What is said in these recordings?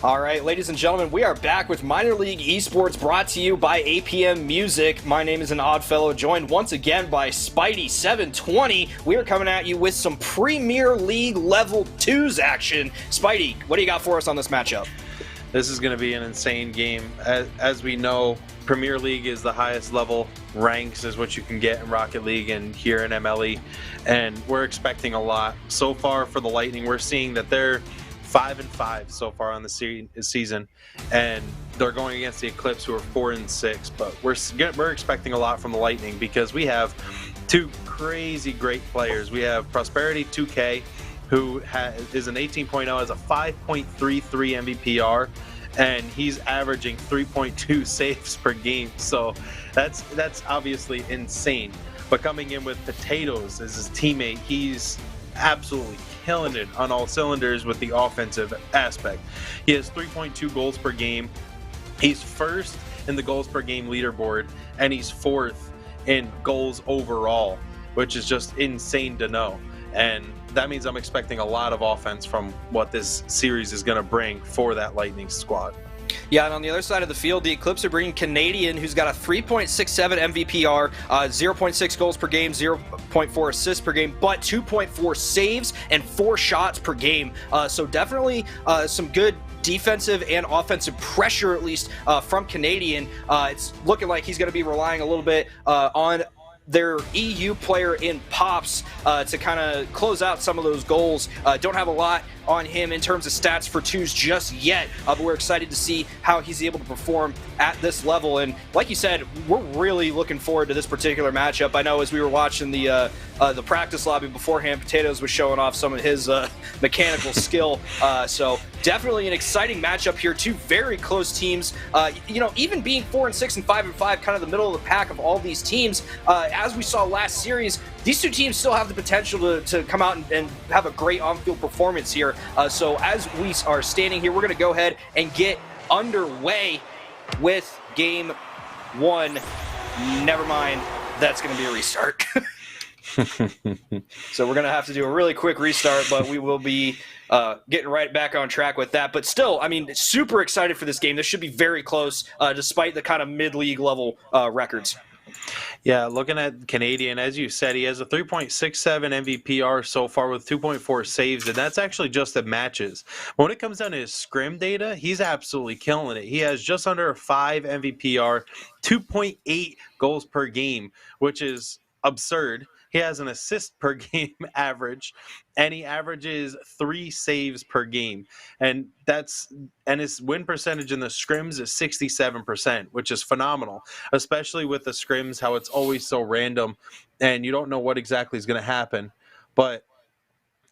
All right, ladies and gentlemen, we are back with Minor League Esports brought to you by APM Music. My name is an odd fellow, joined once again by Spidey720. We are coming at you with some Premier League Level 2s action. Spidey, what do you got for us on this matchup? This is going to be an insane game. As we know, Premier League is the highest level ranks is what you can get in Rocket League and here in MLE, and we're expecting a lot. So far for the Lightning, we're seeing that they're 5-5 so far on the season, and they're going against the Eclipse, who are 4-6. But we're expecting a lot from the Lightning because we have two crazy great players. We have Prosperity 2K, who is an 18.0, has a 5.33 MVPR, and he's averaging 3.2 saves per game. So that's obviously insane. But coming in with Potatoes as his teammate, he's absolutely killing it on all cylinders with the offensive aspect. He has 3.2 goals per game. He's first in the goals per game leaderboard, and he's fourth in goals overall, which is just insane to know. And that means I'm expecting a lot of offense from what this series is going to bring for that Lightning squad. Yeah, and on the other side of the field, the Eclipse are bringing Canadian, who's got a 3.67 MVPR, 0.6 goals per game, 0.4 assists per game, but 2.4 saves and 4 shots per game. So definitely some good defensive and offensive pressure, at least from Canadian. It's looking like he's going to be relying a little bit on their EU player in Pops to kind of close out some of those goals. Don't have a lot on him in terms of stats for twos just yet, but we're excited to see how he's able to perform at this level. And like you said, we're really looking forward to this particular matchup. I know as we were watching the practice lobby beforehand, Potatoes was showing off some of his mechanical skill. So definitely an exciting matchup here. Two very close teams. Even being 4-6 and 5-5, kind of the middle of the pack of all these teams, as we saw last series, these two teams still have the potential to come out and have a great on-field performance here. So as we are standing here, we're going to go ahead and get underway with game one. Never mind, that's going to be a restart. So we're going to have to do a really quick restart, but we will be getting right back on track with that. But still, I mean, super excited for this game. This should be very close, despite the kind of mid-league level records. Yeah, looking at Canadian, as you said, he has a 3.67 MVPR so far with 2.4 saves, and that's actually just the matches. When it comes down to his scrim data, he's absolutely killing it. He has just under a 5 MVPR, 2.8 goals per game, which is absurd. He has an assist per game average, and he averages 3 saves per game. And his win percentage in the scrims is 67%, which is phenomenal, especially with the scrims, how it's always so random and you don't know what exactly is going to happen. But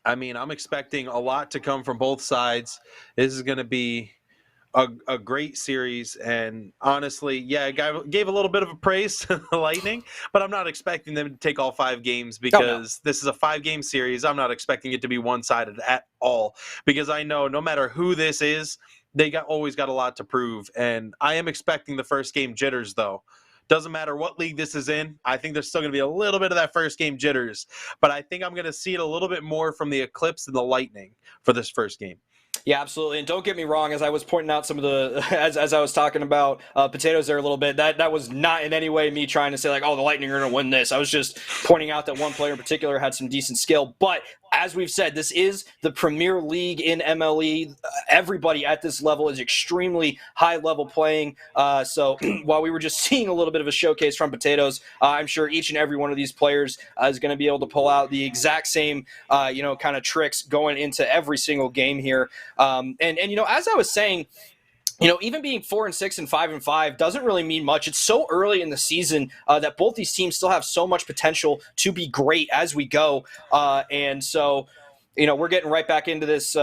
I mean, I'm expecting a lot to come from both sides. This is going to be a great series, and honestly, yeah, I gave a little bit of a praise to the Lightning, but I'm not expecting them to take all 5 games because This is a 5-game series. I'm not expecting it to be one-sided at all because I know no matter who this is, they always got a lot to prove, and I am expecting the first game jitters, though. Doesn't matter what league this is in. I think there's still going to be a little bit of that first game jitters, but I think I'm going to see it a little bit more from the Eclipse and the Lightning for this first game. Yeah, absolutely. And don't get me wrong, as I was pointing out some of the, as I was talking about Potatoes there a little bit, that was not in any way me trying to say like, oh, the Lightning are going to win this. I was just pointing out that one player in particular had some decent skill. But as we've said, this is the Premier League in MLE. Everybody at this level is extremely high level playing. So while we were just seeing a little bit of a showcase from Potatoes, I'm sure each and every one of these players is going to be able to pull out the exact same, kind of tricks going into every single game here. And as I was saying, even being 4-6 and 5-5 doesn't really mean much. It's so early in the season that both these teams still have so much potential to be great as we go. And so, we're getting right back into this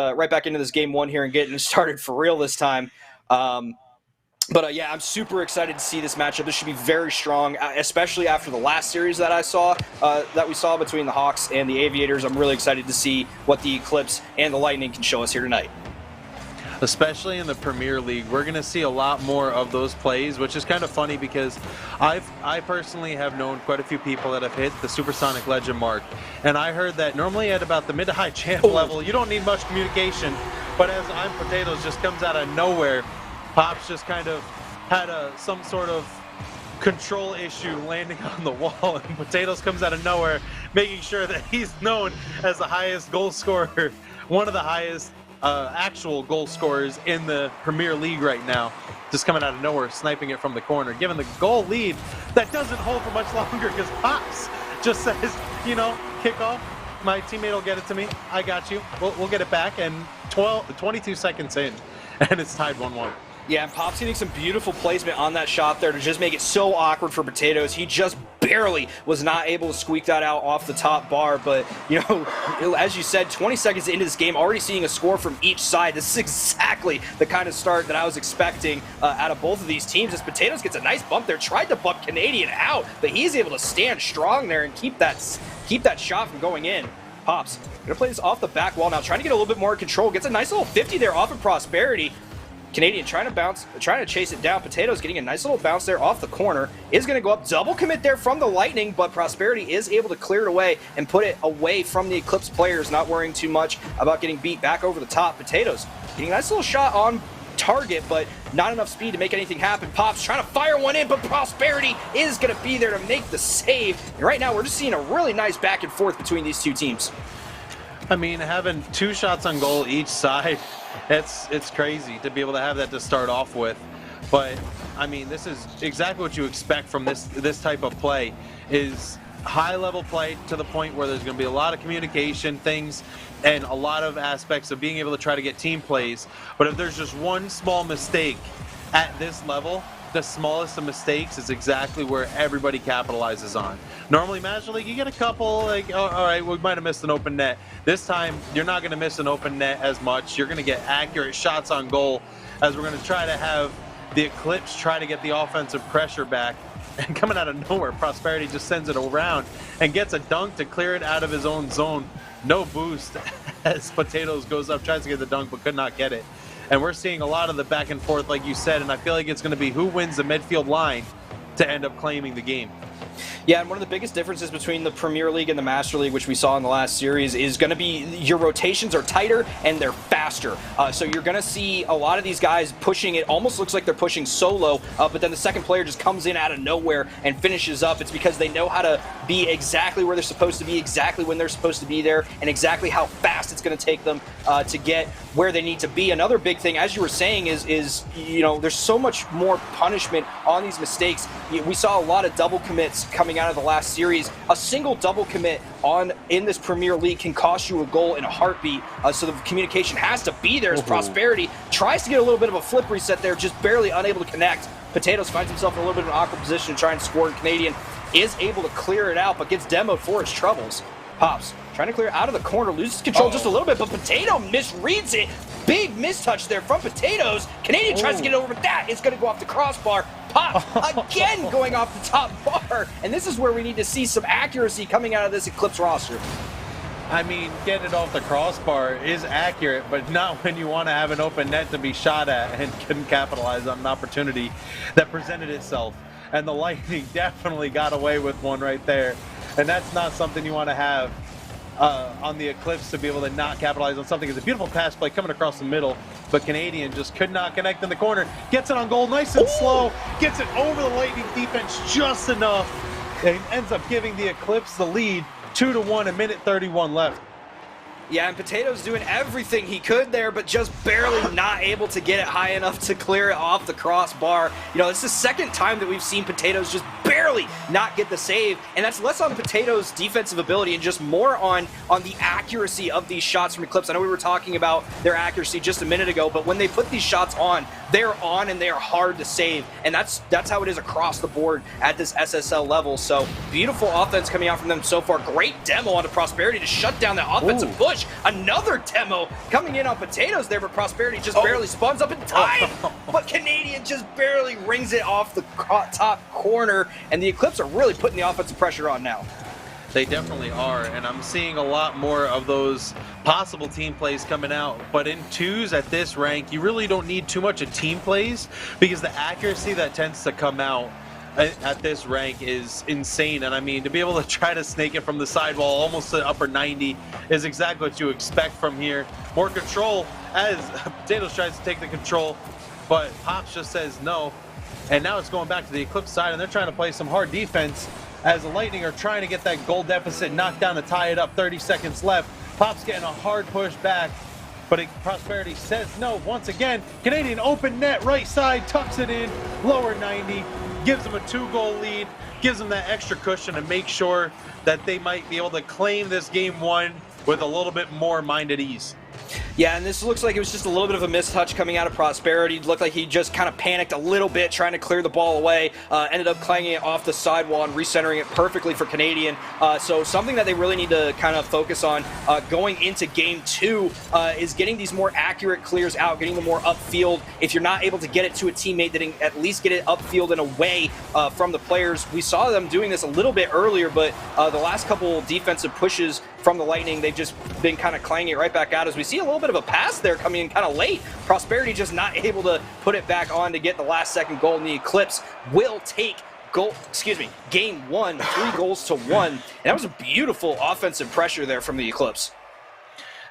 game one here and getting started for real this time. But I'm super excited to see this matchup. This should be very strong, especially after the last series that we saw between the Hawks and the Aviators. I'm really excited to see what the Eclipse and the Lightning can show us here tonight. Especially in the Premier League, we're going to see a lot more of those plays, which is kind of funny because I personally have known quite a few people that have hit the Supersonic Legend mark, and I heard that normally at about the mid to high champ level, you don't need much communication But as I'm Potatoes just comes out of nowhere, Pops just kind of had some sort of control issue landing on the wall, and Potatoes comes out of nowhere, making sure that he's known as the highest goal scorer, one of the highest actual goal scorers in the Premier League right now. Just coming out of nowhere, sniping it from the corner, giving the goal lead that doesn't hold for much longer because Pops just says, you know, kick off. My teammate will get it to me. I got you. We'll get it back. And 22 seconds in, and it's tied 1-1. Yeah, and Pop's getting some beautiful placement on that shot there to just make it so awkward for Potatoes. He just barely was not able to squeak that out off the top bar. But, you know, as you said, 20 seconds into this game, already seeing a score from each side. This is exactly the kind of start that I was expecting out of both of these teams. As Potatoes gets a nice bump there, tried to bump Canadian out, but he's able to stand strong there and keep that shot from going in. Pops gonna play this off the back wall now, trying to get a little bit more control. Gets a nice little 50 there off of Prosperity. Canadian trying to bounce, trying to chase it down. Potatoes getting a nice little bounce there off the corner. Is going to go up. Double commit there from the Lightning, but Prosperity is able to clear it away and put it away from the Eclipse players, not worrying too much about getting beat back over the top. Potatoes getting a nice little shot on target, but not enough speed to make anything happen. Pops trying to fire one in, but Prosperity is going to be there to make the save. And right now, we're just seeing a really nice back and forth between these two teams. I mean, having 2 shots on goal each side, it's crazy to be able to have that to start off with. But I mean, this is exactly what you expect from this type of play, is high level play to the point where there's going to be a lot of communication things and a lot of aspects of being able to try to get team plays. But if there's just one small mistake at this level, the smallest of mistakes is exactly where everybody capitalizes on. Normally, Magic League, you get a couple, like, oh, all right, we might have missed an open net. This time, you're not going to miss an open net as much. You're going to get accurate shots on goal, as we're going to try to have the Eclipse try to get the offensive pressure back. And coming out of nowhere, Prosperity just sends it around and gets a dunk to clear it out of his own zone. No boost as Potatoes goes up, tries to get the dunk, but could not get it. And we're seeing a lot of the back and forth, like you said, and I feel like it's going to be who wins the midfield line to end up claiming the game. Yeah, and one of the biggest differences between the Premier League and the Master League, which we saw in the last series, is going to be your rotations are tighter and they're faster. So you're going to see a lot of these guys pushing it. Almost looks like they're pushing solo, but then the second player just comes in out of nowhere and finishes up. It's because they know how to be exactly where they're supposed to be, exactly when they're supposed to be there, and exactly how fast it's going to take them to get where they need to be. Another big thing, as you were saying, is you know, there's so much more punishment on these mistakes. We saw a lot of double commits coming out of the last series. A single double commit in this Premier League can cost you a goal in a heartbeat. So the communication has to be there as Prosperity tries to get a little bit of a flip reset there, just barely unable to connect. Potatoes finds himself in a little bit of an awkward position to try and score, and Canadian is able to clear it out, but gets demoed for his troubles. Pops trying to clear out of the corner, loses control just a little bit, but Potato misreads it. Big mistouch there from Potatoes. Canadian tries to get it over, but that is going to go off the crossbar. Pop again going off the top bar, and this is where we need to see some accuracy coming out of this Eclipse roster. I mean, getting it off the crossbar is accurate, but not when you want to have an open net to be shot at and couldn't capitalize on an opportunity that presented itself. And the Lightning definitely got away with one right there. And that's not something you want to have on the Eclipse, to be able to not capitalize on something. It's a beautiful pass play coming across the middle, but Canadian just could not connect in the corner. Gets it on goal, nice and slow. Gets it over the Lightning defense just enough, and ends up giving the Eclipse the lead, 2-1, a minute 31 left. Yeah, and Potatoes doing everything he could there, but just barely not able to get it high enough to clear it off the crossbar. You know, it's the second time that we've seen Potatoes just barely not get the save, and that's less on Potatoes' defensive ability and just more on the accuracy of these shots from Eclipse. I know we were talking about their accuracy just a minute ago, but when they put these shots on, they're on and they are hard to save, and that's how it is across the board at this SSL level. So beautiful offense coming out from them so far. Great demo onto Prosperity to shut down the offensive push. Another demo coming in on Potatoes there, but Prosperity just barely spawns up in time. But Canadian just barely rings it off the top corner, and the Eclipse are really putting the offensive pressure on now. They definitely are, and I'm seeing a lot more of those possible team plays coming out. But in twos at this rank, you really don't need too much of team plays, because the accuracy that tends to come out at this rank is insane. And I mean, to be able to try to snake it from the sidewall almost to upper 90 is exactly what you expect from here. More control as Potatoes tries to take the control, but Pops just says no. And now it's going back to the Eclipse side, and they're trying to play some hard defense as the Lightning are trying to get that goal deficit knocked down to tie it up. 30 seconds left. Pops getting a hard push back, but Prosperity says no once again. Canadian open net, right side, tucks it in, lower 90, gives them a 2-goal lead, gives them that extra cushion to make sure that they might be able to claim this game one with a little bit more mind at ease. Yeah, and this looks like it was just a little bit of a mistouch coming out of Prosperity. It looked like he just kind of panicked a little bit trying to clear the ball away. Ended up clanging it off the sidewall and recentering it perfectly for Canadian. So something that they really need to kind of focus on going into Game 2 is getting these more accurate clears out, getting them more upfield. If you're not able to get it to a teammate, then at least get it upfield and away from the players. We saw them doing this a little bit earlier, but the last couple defensive pushes from the Lightning, they've just been kind of clanging it right back out as we see a little bit of a pass there coming in kind of late. Prosperity just not able to put it back on to get the last second goal, and the Eclipse will take game 1, 3-1. And that was a beautiful offensive pressure there from the Eclipse.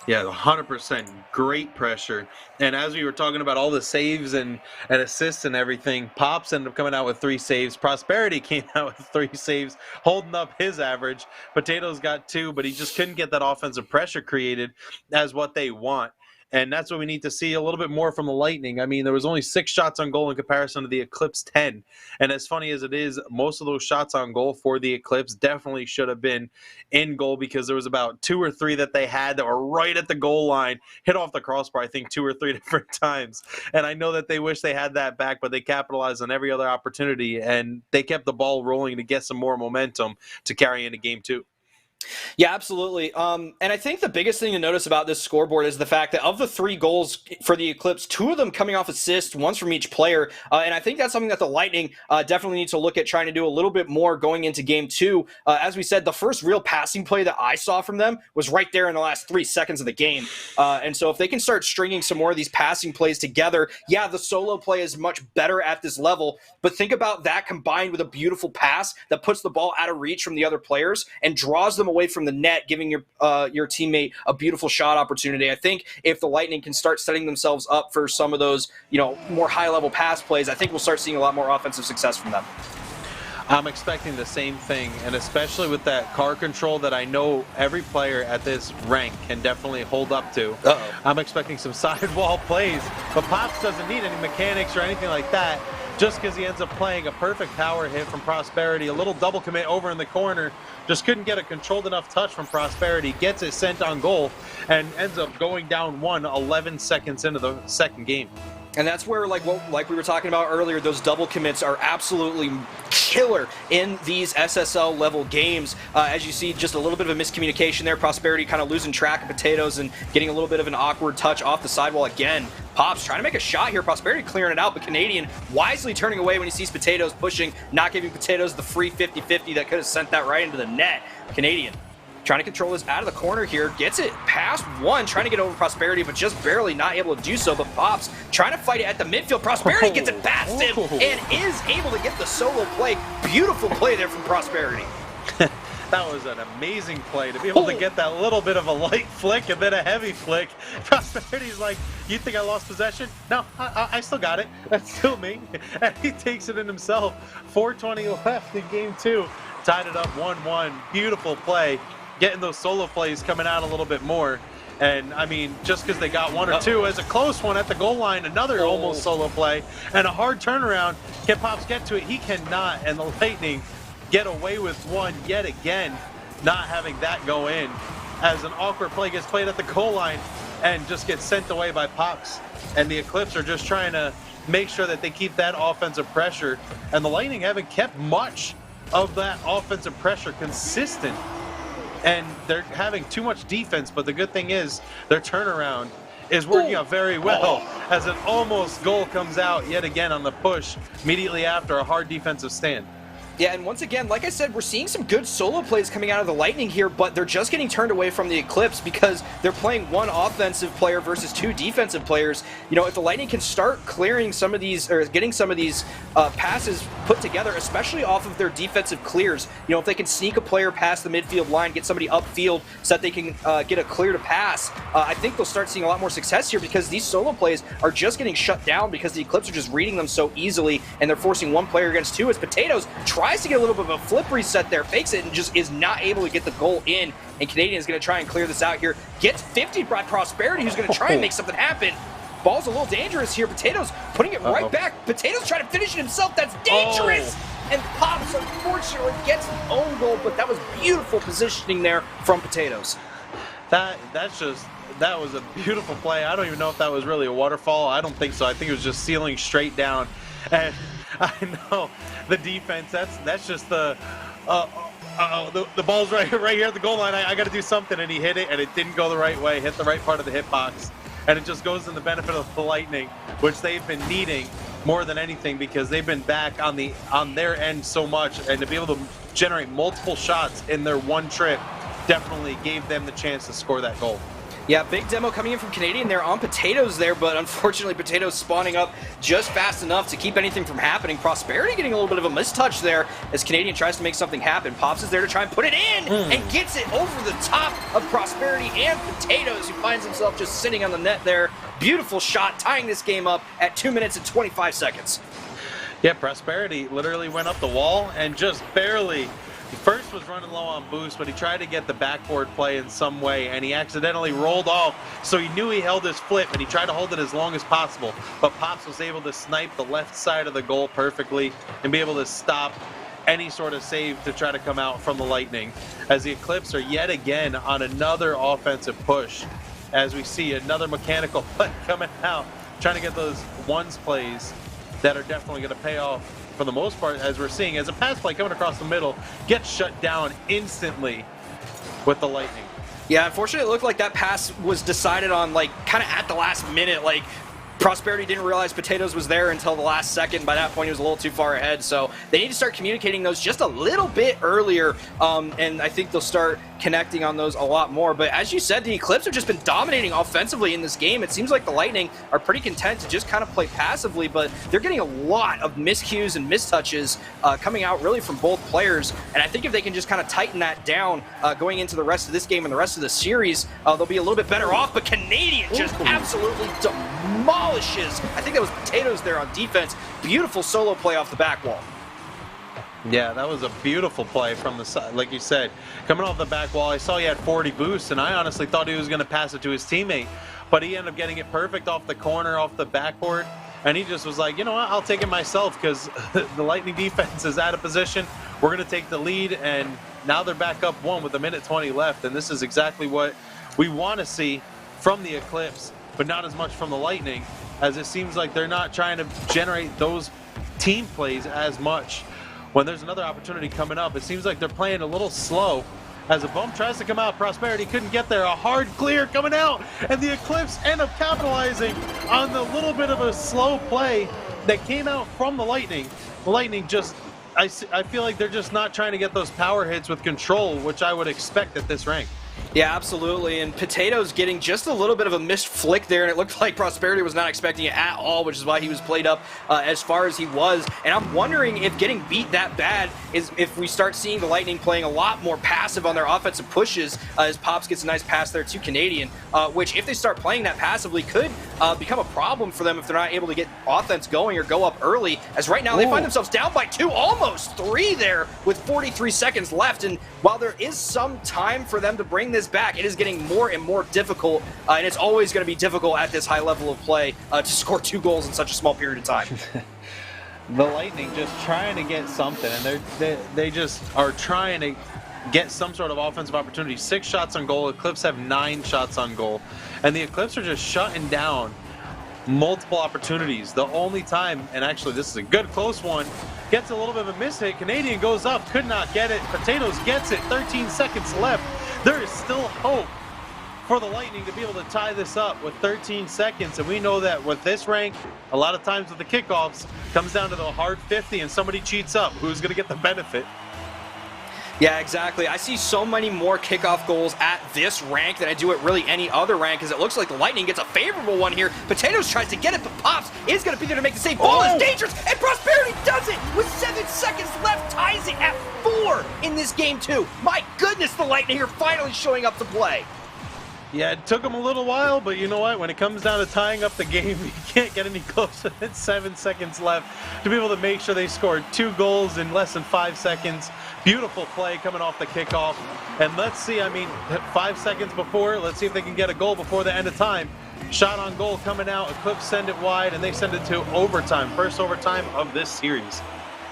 Yeah, 100% great pressure. And as we were talking about all the saves and assists and everything, Pops ended up coming out with 3 saves. Prosperity came out with 3 saves, holding up his average. Potatoes got 2, but he just couldn't get that offensive pressure created as what they want. And that's what we need to see a little bit more from the Lightning. I mean, there was only 6 shots on goal in comparison to the Eclipse 10. And as funny as it is, most of those shots on goal for the Eclipse definitely should have been in goal, because there was about 2 or 3 that they had that were right at the goal line, hit off the crossbar, I think 2 or 3 different times. And I know that they wish they had that back, but they capitalized on every other opportunity, and they kept the ball rolling to get some more momentum to carry into Game 2. Yeah, absolutely. And I think the biggest thing to notice about this scoreboard is the fact that of the 3 goals for the Eclipse, 2 of them coming off assists, one's from each player. And I think that's something that the Lightning definitely need to look at trying to do a little bit more going into Game 2. As we said, the first real passing play that I saw from them was right there in the last 3 seconds of the game. And so if they can start stringing some more of these passing plays together, yeah, the solo play is much better at this level. But think about that combined with a beautiful pass that puts the ball out of reach from the other players and draws them away from the net, giving your teammate a beautiful shot opportunity. I think if the Lightning can start setting themselves up for some of those, more high-level pass plays, I think we'll start seeing a lot more offensive success from them. I'm expecting the same thing, and especially with that car control that I know every player at this rank can definitely hold up to. I'm expecting some sidewall plays, but Pops doesn't need any mechanics or anything like that, just because he ends up playing a perfect power hit from Prosperity, a little double commit over in the corner, just couldn't get a controlled enough touch from Prosperity, gets it sent on goal, and ends up going down 11 seconds into the second game. And that's where, like we were talking about earlier, those double commits are absolutely killer in these SSL level games. As you see, just a little bit of a miscommunication there. Prosperity kind of losing track of Potatoes and getting a little bit of an awkward touch off the sidewall again. Pops trying to make a shot here. Prosperity clearing it out, but Canadian wisely turning away when he sees Potatoes pushing, not giving Potatoes the free 50-50 that could have sent that right into the net. Canadian trying to control this out of the corner here, gets it past one, trying to get over Prosperity, but just barely not able to do so. But Pops trying to fight it at the midfield. Prosperity gets it past him and is able to get the solo play. Beautiful play there from Prosperity. That was an amazing play to be able to get that little bit of a light flick and then a heavy flick. Prosperity's like, you think I lost possession? No, I still got it. That's still me. And he takes it in himself. 4:20 left in Game 2. Tied it up 1-1. Beautiful play. Getting those solo plays coming out a little bit more. And, I mean, just because they got 1 or 2, as a close one at the goal line, another almost solo play, and a hard turnaround. Can Pops get to it? He cannot, and the Lightning get away with one yet again, not having that go in, as an awkward play gets played at the goal line and just gets sent away by Pops. And the Eclipse are just trying to make sure that they keep that offensive pressure, and the Lightning haven't kept much of that offensive pressure consistent. And they're having too much defense, but the good thing is their turnaround is working out very well, as an almost goal comes out yet again on the push immediately after a hard defensive stand. Yeah, and once again, like I said, we're seeing some good solo plays coming out of the Lightning here, but they're just getting turned away from the Eclipse because they're playing one offensive player versus two defensive players. You know, if the Lightning can start clearing some of these, or getting some of these passes put together, especially off of their defensive clears, you know, if they can sneak a player past the midfield line, get somebody upfield so that they can get a clear to pass, I think they'll start seeing a lot more success here because these solo plays are just getting shut down because the Eclipse are just reading them so easily, and they're forcing one player against two as Potatoes tries to get a little bit of a flip reset there, fakes it, and just is not able to get the goal in. And Canadian is going to try and clear this out here. Gets 50 by Prosperity, who's going to try and make something happen. Ball's a little dangerous here. Potatoes putting it right back. Potatoes trying to finish it himself. That's dangerous. And Pops, unfortunately, gets his own goal, but that was beautiful positioning there from Potatoes. That was a beautiful play. I don't even know if that was really a waterfall. I don't think so. I think it was just sealing straight down. And I know the defense, that's just the ball's right here at the goal line. I got to do something, and he hit it, and it didn't go the right way, hit the right part of the hitbox, and it just goes in the benefit of the Lightning, which they've been needing more than anything because they've been back on their end so much, and to be able to generate multiple shots in their one trip definitely gave them the chance to score that goal. Yeah, big demo coming in from Canadian there on Potatoes there, but unfortunately Potatoes spawning up just fast enough to keep anything from happening. Prosperity getting a little bit of a mistouch there as Canadian tries to make something happen. Pops is there to try and put it in and gets it over the top of Prosperity and Potatoes, who finds himself just sitting on the net there. Beautiful shot, tying this game up at 2 minutes and 25 seconds. Yeah, Prosperity literally went up the wall and just barely. First was running low on boost, but he tried to get the backboard play in some way, and he accidentally rolled off, so he knew he held his flip, and he tried to hold it as long as possible. But Pops was able to snipe the left side of the goal perfectly and be able to stop any sort of save to try to come out from the Lightning, as the Eclipse are yet again on another offensive push, as we see another mechanical play coming out, trying to get those ones plays that are definitely going to pay off for the most part, as we're seeing, as a pass play coming across the middle gets shut down instantly with the Lightning. Yeah, unfortunately, it looked like that pass was decided on, like, kind of at the last minute. Like, Prosperity didn't realize Potatoes was there until the last second. By that point, he was a little too far ahead. So they need to start communicating those just a little bit earlier, and I think they'll start connecting on those a lot more. But as you said, the Eclipse have just been dominating offensively in this game. It seems like the Lightning are pretty content to just kind of play passively, but they're getting a lot of miscues and mistouches coming out really from both players. And I think if they can just kind of tighten that down going into the rest of this game and the rest of the series, they'll be a little bit better off. But Canadian just absolutely demolishes. I think that was Potatoes there on defense. Beautiful solo play off the back wall. Yeah, that was a beautiful play from the side. Like you said, coming off the back wall, I saw he had 40 boosts, and I honestly thought he was going to pass it to his teammate, but he ended up getting it perfect off the corner, off the backboard, and he just was like, you know what, I'll take it myself because the Lightning defense is out of position. We're going to take the lead, and now they're back up one with 1:20 left, and this is exactly what we want to see from the Eclipse, but not as much from the Lightning, as it seems like they're not trying to generate those team plays as much. When there's another opportunity coming up, it seems like they're playing a little slow. As a bump tries to come out, Prosperity couldn't get there. A hard clear coming out, and the Eclipse end up capitalizing on the little bit of a slow play that came out from the Lightning. The Lightning just, I feel like they're just not trying to get those power hits with control, which I would expect at this rank. Yeah, absolutely. And Potatoes getting just a little bit of a missed flick there, and it looked like Prosperity was not expecting it at all, which is why he was played up as far as he was. And I'm wondering if getting beat that bad is if we start seeing the Lightning playing a lot more passive on their offensive pushes, as Pops gets a nice pass there to Canadian, which if they start playing that passively could become a problem for them if they're not able to get offense going or go up early, as right now they find themselves down by 2, almost 3 there with 43 seconds left. And while there is some time for them to bring this back, it is getting more and more difficult, and it's always going to be difficult at this high level of play to score 2 goals in such a small period of time. The Lightning just trying to get something, and they just are trying to get some sort of offensive opportunity. 6 shots on goal. Eclipse have 9 shots on goal, and the Eclipse are just shutting down multiple opportunities. The only time, and actually this is a good close one, gets a little bit of a miss hit. Canadian goes up, could not get it. Potatoes gets it. 13 seconds left. There is still hope for the Lightning to be able to tie this up with 13 seconds. And we know that with this rank, a lot of times with the kickoffs, comes down to the hard 50 and somebody cheats up. Who's going to get the benefit? Yeah, exactly. I see so many more kickoff goals at this rank than I do at really any other rank, because it looks like the Lightning gets a favorable one here. Potatoes tries to get it, but Pops is going to be there to make the save. Ball is dangerous, and Prosperity does it with 7 seconds left, ties it at 4 in this game too. My goodness, the Lightning are finally showing up to play. Yeah, it took them a little while, but you know what? When it comes down to tying up the game, you can't get any closer than 7 seconds left to be able to make sure they scored 2 goals in less than 5 seconds. Beautiful play coming off the kickoff. And let's see, I mean, 5 seconds before, let's see if they can get a goal before the end of time. Shot on goal coming out, Eclipse send it wide, and they send it to overtime. First overtime of this series.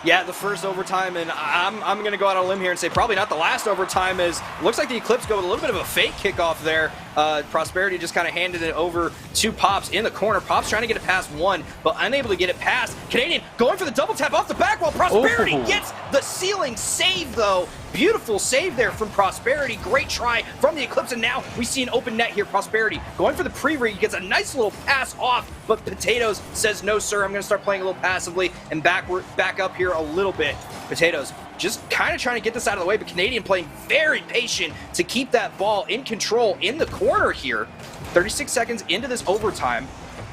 Yeah, the first overtime, and I'm going to go out on a limb here and say probably not the last overtime, as looks like the Eclipse go with a little bit of a fake kickoff there. Prosperity just kind of handed it over to Pops in the corner. Pops trying to get it past one, but unable to get it past. Canadian going for the double tap off the back while Prosperity gets the ceiling save, though. Beautiful save there from Prosperity. Great try from the Eclipse, and now we see an open net here. Prosperity going for the pre-read, gets a nice little pass off, but Potatoes says, no, sir, I'm going to start playing a little passively and back up here a little bit. Potatoes just kind of trying to get this out of the way, but Canadian playing very patient to keep that ball in control in the corner here. 36 seconds into this overtime.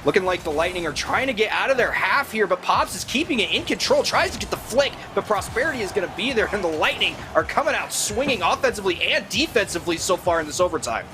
Looking like the Lightning are trying to get out of their half here, but Pops is keeping it in control, tries to get the flick, but Prosperity is going to be there, and the Lightning are coming out swinging offensively and defensively so far in this overtime.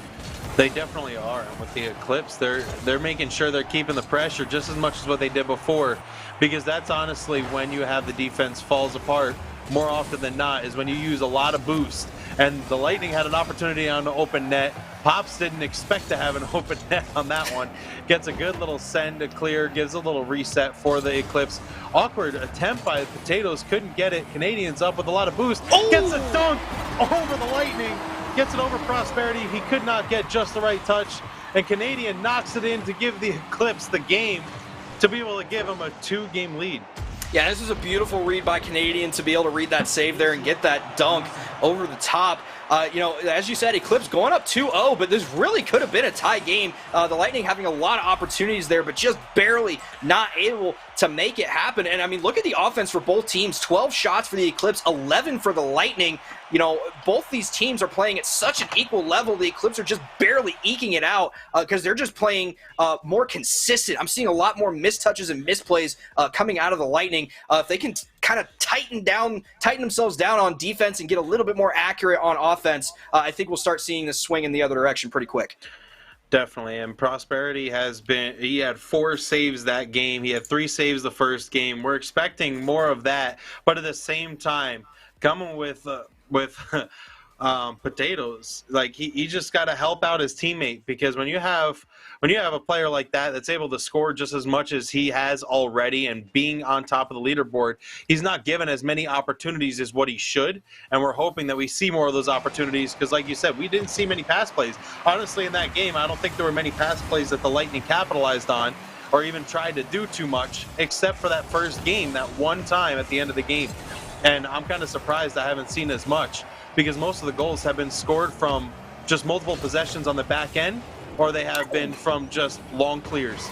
They definitely are, and with the Eclipse, they're making sure they're keeping the pressure just as much as what they did before, because that's honestly when you have the defense falls apart more often than not, is when you use a lot of boost. And the Lightning had an opportunity on the open net. Pops didn't expect to have an open net on that one. Gets a good little send to clear, gives a little reset for the Eclipse. Awkward attempt by the Potatoes, couldn't get it. Canadians up with a lot of boost. Gets a dunk over the Lightning. Gets it over Prosperity. He could not get just the right touch. And Canadian knocks it in to give the Eclipse the game, to be able to give him a 2-game lead. Yeah, this was a beautiful read by Canadian to be able to read that save there and get that dunk over the top. You know, as you said, Eclipse going up 2-0, but this really could have been a tie game. The Lightning having a lot of opportunities there, but just barely not able to make it happen. And I mean, look at the offense for both teams. 12 shots for the Eclipse, 11 for the Lightning. You know, both these teams are playing at such an equal level. The Eclipse are just barely eking it out because they're just playing more consistent. I'm seeing a lot more mistouches and misplays coming out of the Lightning. If they can kind of tighten themselves down on defense and get a little bit more accurate on offense, I think we'll start seeing this swing in the other direction pretty quick. Definitely, and Prosperity he had 4 saves that game. He had 3 saves the first game. We're expecting more of that, but at the same time, coming with Potatoes, like he just got to help out his teammate, because when you have a player like that that's able to score just as much as he has already and being on top of the leaderboard, he's not given as many opportunities as what he should, and we're hoping that we see more of those opportunities, because like you said, we didn't see many pass plays. Honestly, in that game, I don't think there were many pass plays that the Lightning capitalized on or even tried to do too much, except for that first game, that one time at the end of the game. And I'm kind of surprised I haven't seen as much, because most of the goals have been scored from just multiple possessions on the back end, or they have been from just long clears.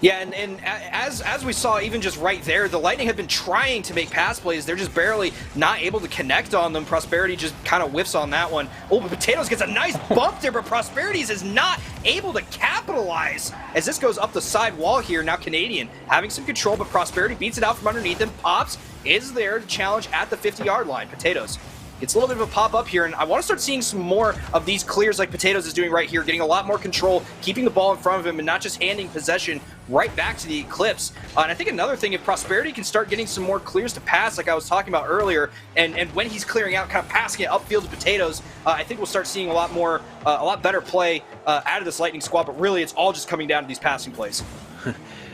Yeah, and as we saw even just right there, the Lightning have been trying to make pass plays. They're just barely not able to connect on them. Prosperity just kind of whiffs on that one. Oh, but Potatoes gets a nice bump there, but Prosperity is not able to capitalize as this goes up the side wall here. Now Canadian having some control, but Prosperity beats it out from underneath him. Pops is there to challenge at the 50-yard line. Potatoes gets a little bit of a pop-up here, and I want to start seeing some more of these clears like Potatoes is doing right here, getting a lot more control, keeping the ball in front of him, and not just handing possession right back to the Eclipse. And I think another thing, if Prosperity can start getting some more clears to pass, like I was talking about earlier, and when he's clearing out, kind of passing it upfield to Potatoes, I think we'll start seeing a lot better play out of this Lightning squad, but really it's all just coming down to these passing plays.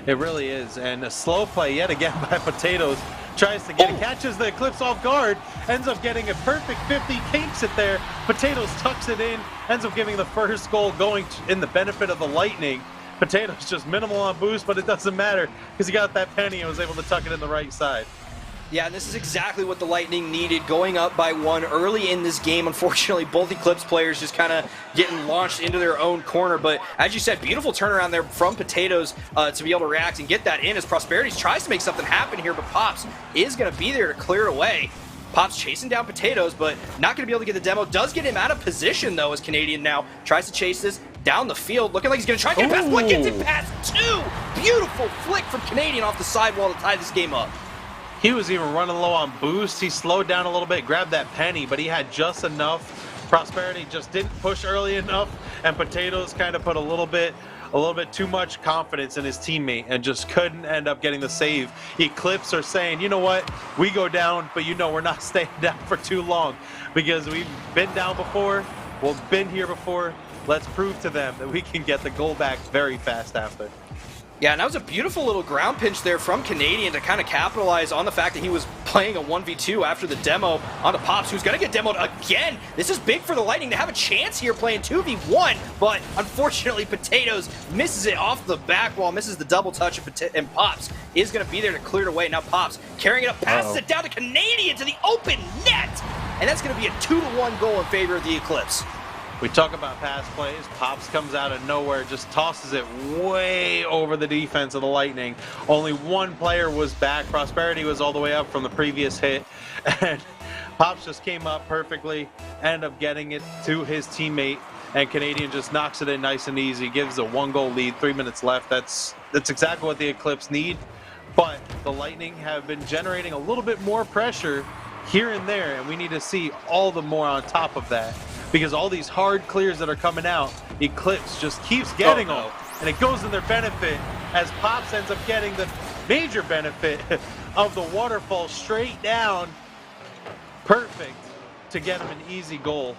It really is, and a slow play yet again by Potatoes. Tries to get it, catches the Eclipse off guard, ends up getting a perfect 50, kinks it there. Potatoes tucks it in, ends up giving the first goal going in the benefit of the Lightning. Potatoes just minimal on boost, but it doesn't matter because he got that penny and was able to tuck it in the right side. Yeah, and this is exactly what the Lightning needed, going up by 1 early in this game. Unfortunately, both Eclipse players just kind of getting launched into their own corner. But as you said, beautiful turnaround there from Potatoes to be able to react and get that in as Prosperity tries to make something happen here, but Pops is going to be there to clear it away. Pops chasing down Potatoes, but not going to be able to get the demo. Does get him out of position, though, as Canadian now tries to chase this down the field. Looking like he's going to try to get past one, gets it past 2. Beautiful flick from Canadian off the sidewall to tie this game up. He was even running low on boost. He slowed down a little bit, grabbed that penny, but he had just enough. Prosperity just didn't push early enough, and Potatoes kind of put a little bit too much confidence in his teammate and just couldn't end up getting the save. Eclipse are saying, you know what, we go down, but we're not staying down for too long because we've been down before, we've been here before. Let's prove to them that we can get the goal back very fast after. Yeah, and that was a beautiful little ground pinch there from Canadian to kind of capitalize on the fact that he was playing a 1v2 after the demo onto Pops, who's going to get demoed again. This is big for the Lightning to have a chance here playing 2v1, but unfortunately Potatoes misses it off the back wall, misses the double touch, and Pops is going to be there to clear it away. Now Pops carrying it up, passes it down to Canadian to the open net, and that's going to be a 2-1 goal in favor of the Eclipse. We talk about pass plays. Pops comes out of nowhere, just tosses it way over the defense of the Lightning. Only one player was back. Prosperity was all the way up from the previous hit. And Pops just came up perfectly, ended up getting it to his teammate. And Canadian just knocks it in nice and easy, gives a 1-goal lead, 3 minutes left. That's exactly what the Eclipse need. But the Lightning have been generating a little bit more pressure here and there, and we need to see all the more on top of that. Because all these hard clears that are coming out, Eclipse just keeps getting them, and it goes in their benefit as Pops ends up getting the major benefit of the waterfall straight down. Perfect to get him an easy goal,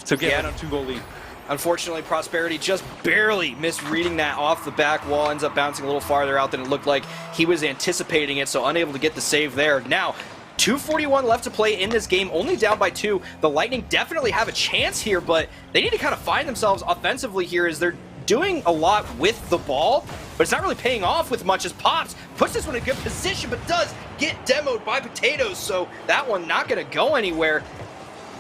to get him a 2-goal lead. Unfortunately, Prosperity just barely misreading that off the back wall, ends up bouncing a little farther out than it looked like he was anticipating it, so unable to get the save there. Now, 2:41 left to play in this game, only down by 2. The Lightning definitely have a chance here, but they need to kind of find themselves offensively here as they're doing a lot with the ball, but it's not really paying off with much as Pops puts this one in a good position, but does get demoed by Potatoes, so that one not going to go anywhere.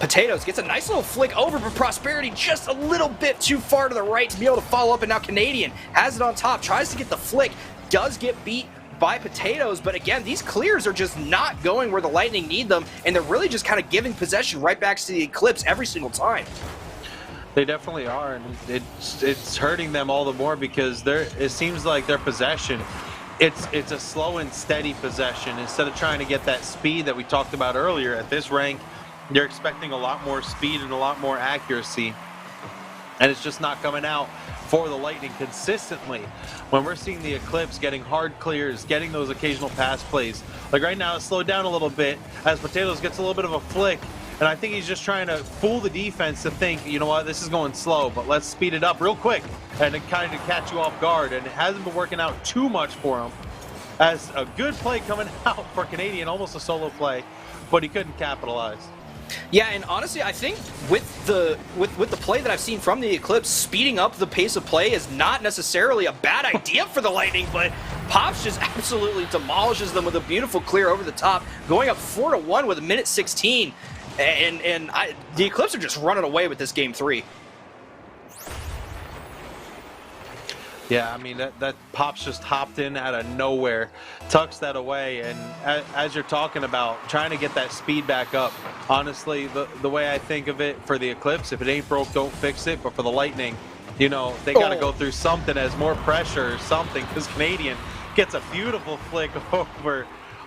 Potatoes gets a nice little flick over, but Prosperity just a little bit too far to the right to be able to follow up, and now Canadian has it on top, tries to get the flick, does get beat by Potatoes, but again, these clears are just not going where the Lightning need them, and they're really just kind of giving possession right back to the Eclipse every single time. They definitely are, and it's hurting them all the more because it seems like their possession, it's a slow and steady possession instead of trying to get that speed that we talked about earlier. At this rank, they're expecting a lot more speed and a lot more accuracy, and it's just not coming out for the Lightning consistently. When we're seeing the Eclipse getting hard clears, getting those occasional pass plays, like right now it's slowed down a little bit as Potatoes gets a little bit of a flick, and I think he's just trying to fool the defense to think, you know what, this is going slow, but let's speed it up real quick and it kind of catch you off guard, and it hasn't been working out too much for him. As a good play coming out for Canadian, almost a solo play, but he couldn't capitalize. Yeah, and honestly, I think with the play that I've seen from the Eclipse, speeding up the pace of play is not necessarily a bad idea for the Lightning, but Pops just absolutely demolishes them with a beautiful clear over the top, going up 4-1 with a minute 16, and the Eclipse are just running away with this game 3. Yeah, I mean, that Pops just hopped in out of nowhere, tucks that away, and as you're talking about trying to get that speed back up, honestly, the way I think of it for the Eclipse, if it ain't broke, don't fix it, but for the Lightning, they got to go through something as more pressure or something, because Canadian gets a beautiful flick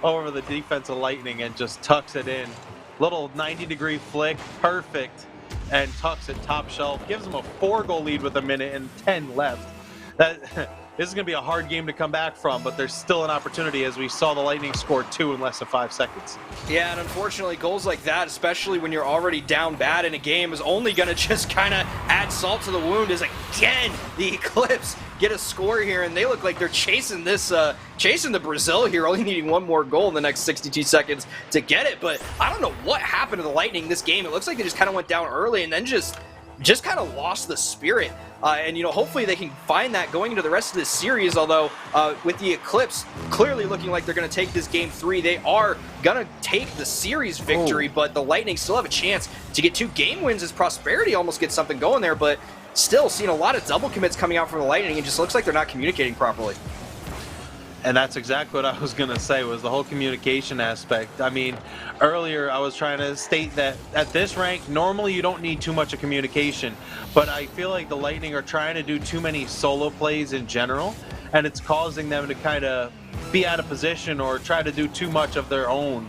over the defensive Lightning and just tucks it in. Little 90-degree flick, perfect, and tucks it top shelf, gives them a 4-goal lead with a minute and 10 left. This is going to be a hard game to come back from, but there's still an opportunity as we saw the Lightning score 2 in less than 5 seconds. Yeah, and unfortunately, goals like that, especially when you're already down bad in a game, is only going to just kind of add salt to the wound as, again, the Eclipse get a score here, and they look like they're chasing the Brazil here, only needing one more goal in the next 62 seconds to get it. But I don't know what happened to the Lightning this game. It looks like they just kind of went down early and then just just kind of lost the spirit. And, hopefully they can find that going into the rest of this series, although with the Eclipse clearly looking like they're going to take this Game 3, they are going to take the series victory, but the Lightning still have a chance to get 2 game wins as Prosperity almost gets something going there, but still seeing a lot of double commits coming out from the Lightning. It just looks like they're not communicating properly. And that's exactly what I was going to say, was the whole communication aspect. I mean, earlier I was trying to state that at this rank, normally you don't need too much of communication, but I feel like the Lightning are trying to do too many solo plays in general, and it's causing them to kind of be out of position or try to do too much of their own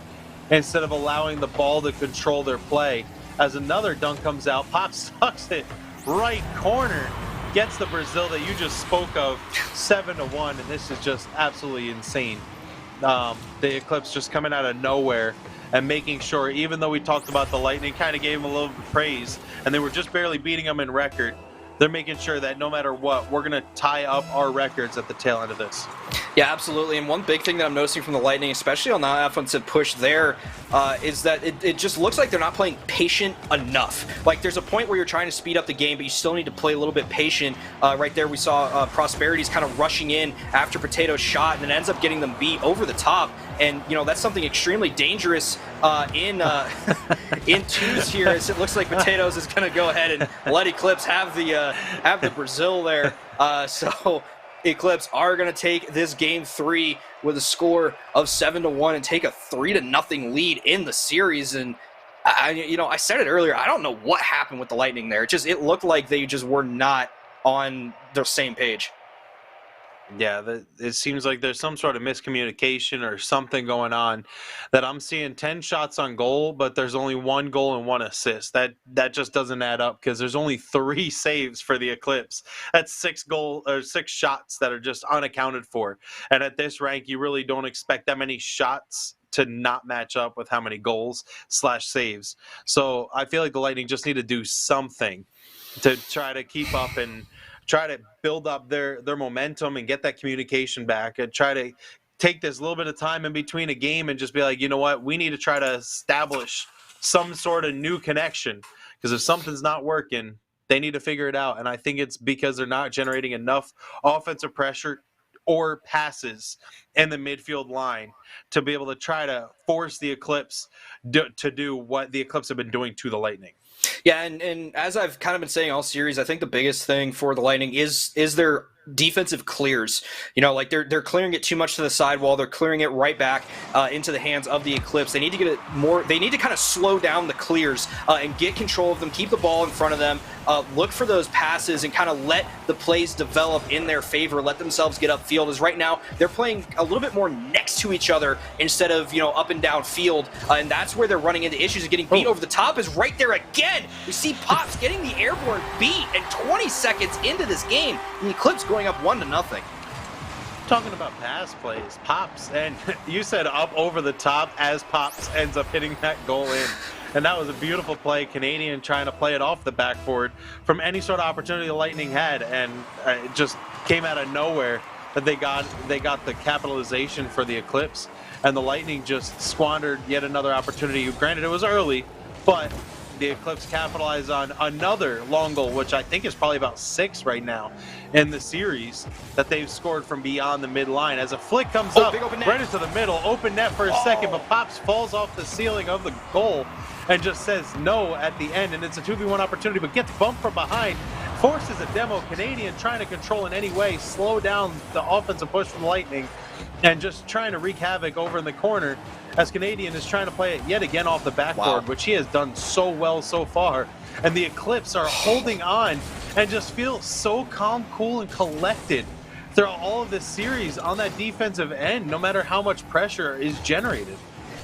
instead of allowing the ball to control their play. As another dunk comes out, Pop sucks it right corner, gets the Brazil that you just spoke of, 7-1, and this is just absolutely insane. The Eclipse just coming out of nowhere and making sure, even though we talked about the Lightning, kind of gave them a little bit of praise, and they were just barely beating them in record, they're making sure that no matter what, we're going to tie up our records at the tail end of this. Yeah, absolutely. And one big thing that I'm noticing from the Lightning, especially on the offensive push there, is that it just looks like they're not playing patient enough. Like, there's a point where you're trying to speed up the game, but you still need to play a little bit patient. Right there, we saw Prosperity's kind of rushing in after Potato's shot, and it ends up getting them beat over the top. And, that's something extremely dangerous in twos here, as it looks like Potatoes is going to go ahead and let Eclipse have the Brazil there. So Eclipse are going to take this Game 3 with a score of 7-1 and take a 3-0 lead in the series. And I said it earlier, I don't know what happened with the Lightning there. It looked like they just were not on the same page. Yeah, it seems like there's some sort of miscommunication or something going on, that I'm seeing 10 shots on goal, but there's only 1 goal and 1 assist. That just doesn't add up, because there's only 3 saves for the Eclipse. That's 6 shots that are just unaccounted for. And at this rank, you really don't expect that many shots to not match up with how many goals/saves. So I feel like the Lightning just need to do something to try to keep up and try to build up their momentum and get that communication back, and try to take this little bit of time in between a game and just be like, you know what, we need to try to establish some sort of new connection, because if something's not working, they need to figure it out. And I think it's because they're not generating enough offensive pressure or passes in the midfield line to be able to try to force the Eclipse to do what the Eclipse have been doing to the Lightning. Yeah, and as I've kind of been saying all series, I think the biggest thing for the Lightning is their defensive clears. Like they're clearing it too much to the sidewall. They're clearing it right back into the hands of the Eclipse. They need to get it more. They need to kind of slow down the clears and get control of them. Keep the ball in front of them. Look for those passes and kind of let the plays develop in their favor. Let themselves get upfield. As right now they're playing a little bit more next to each other instead of up and down field, and that's where they're running into issues. Of getting beat over the top is right there again. We see Pops getting the airborne beat, and 20 seconds into this game, the Eclipse going up 1-0. Talking about pass plays, Pops, and you said up over the top as Pops ends up hitting that goal in. And that was a beautiful play. Canadian trying to play it off the backboard from any sort of opportunity the Lightning had, and it just came out of nowhere that they got the capitalization for the Eclipse, and the Lightning just squandered yet another opportunity. Granted, it was early, but the Eclipse capitalized on another long goal, which I think is probably about 6 right now in the series, that they've scored from beyond the midline. As a flick comes up, right into the middle, open net for a second, but Pops falls off the ceiling of the goal and just says no at the end, and it's a 2v1 opportunity, but gets bumped from behind, forces a demo. Canadian trying to control in any way, slow down the offensive push from Lightning, and just trying to wreak havoc over in the corner, as Canadian is trying to play it yet again off the backboard, which he has done so well so far. And the Eclipse are holding on and just feel so calm, cool, and collected throughout all of this series on that defensive end, no matter how much pressure is generated.